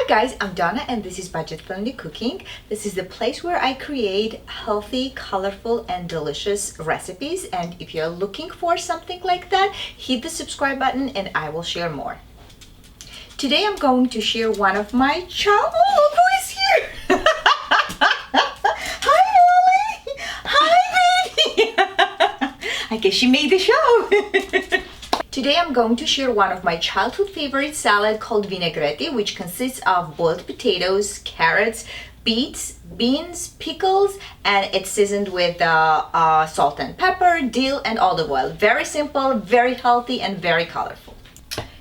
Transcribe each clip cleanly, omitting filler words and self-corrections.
guys, I'm Donna and this is Budget Friendly Cooking. This is the place where I create healthy, colorful and delicious recipes, and if you're looking for something like that, hit the subscribe button and I will share more. Today I'm going to share one of my Oh, look who is here! Hi Molly! Hi baby! I guess she made the show! Today I'm going to share one of my childhood favorite salad called vinegreti, which consists of boiled potatoes, carrots, beets, beans, pickles, and it's seasoned with salt and pepper, dill, and olive oil. Very simple, very healthy, and very colorful.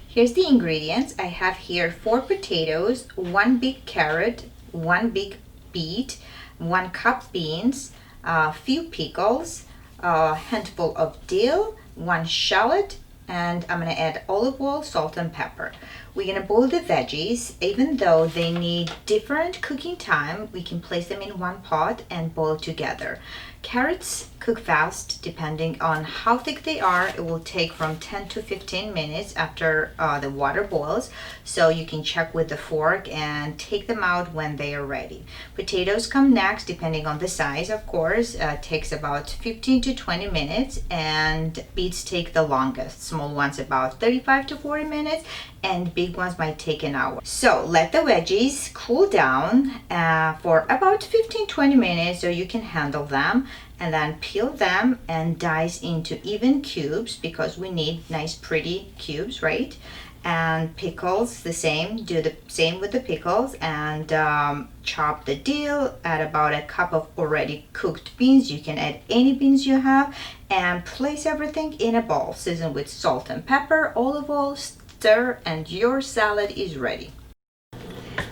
Here's the ingredients. I have here 4 potatoes, 1 big carrot, 1 big beet, 1 cup beans, a few pickles, a handful of dill, 1 shallot, and I'm going to add olive oil, salt, and pepper. We're going to boil the veggies. Even though they need different cooking time, we can place them in one pot and boil together. Carrots cook fast depending on how thick they are. It will take from 10 to 15 minutes after the water boils, so you can check with the fork and take them out when they are ready. Potatoes come next, depending on the size, of course. Takes about 15 to 20 minutes, and beets take the longest. Small ones about 35 to 40 minutes, and big ones might take an hour. So let the veggies cool down for about 15-20 minutes so you can handle them, and then peel them and dice into even cubes because we need nice pretty cubes, right? And pickles, the same. Do the same with the pickles, and chop the dill. Add about a cup of already cooked beans. You can add any beans you have, and place everything in a bowl. Season with salt and pepper, olive oil, stir, and your salad is ready.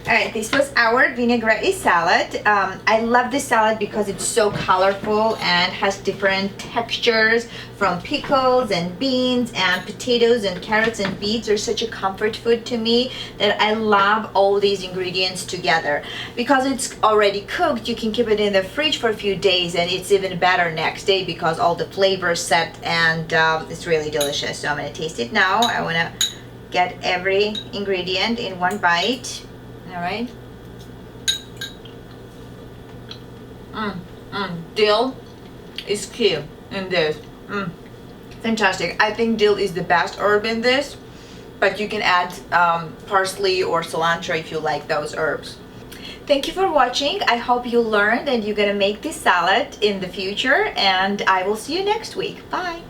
Alright, this was our vinaigrette salad. I love this salad because it's so colorful and has different textures from pickles and beans and potatoes and carrots and beets. Are such a comfort food to me that I love all these ingredients together. Because it's already cooked, you can keep it in the fridge for a few days, and it's even better next day because all the flavors set, and it's really delicious. So I'm going to taste it now. I want to get every ingredient in one bite. All right. Dill is key in this. Fantastic. I think dill is the best herb in this, but you can add parsley or cilantro if you like those herbs. Thank you for watching. I hope you learned and you're gonna make this salad in the future, and I will see you next week. Bye.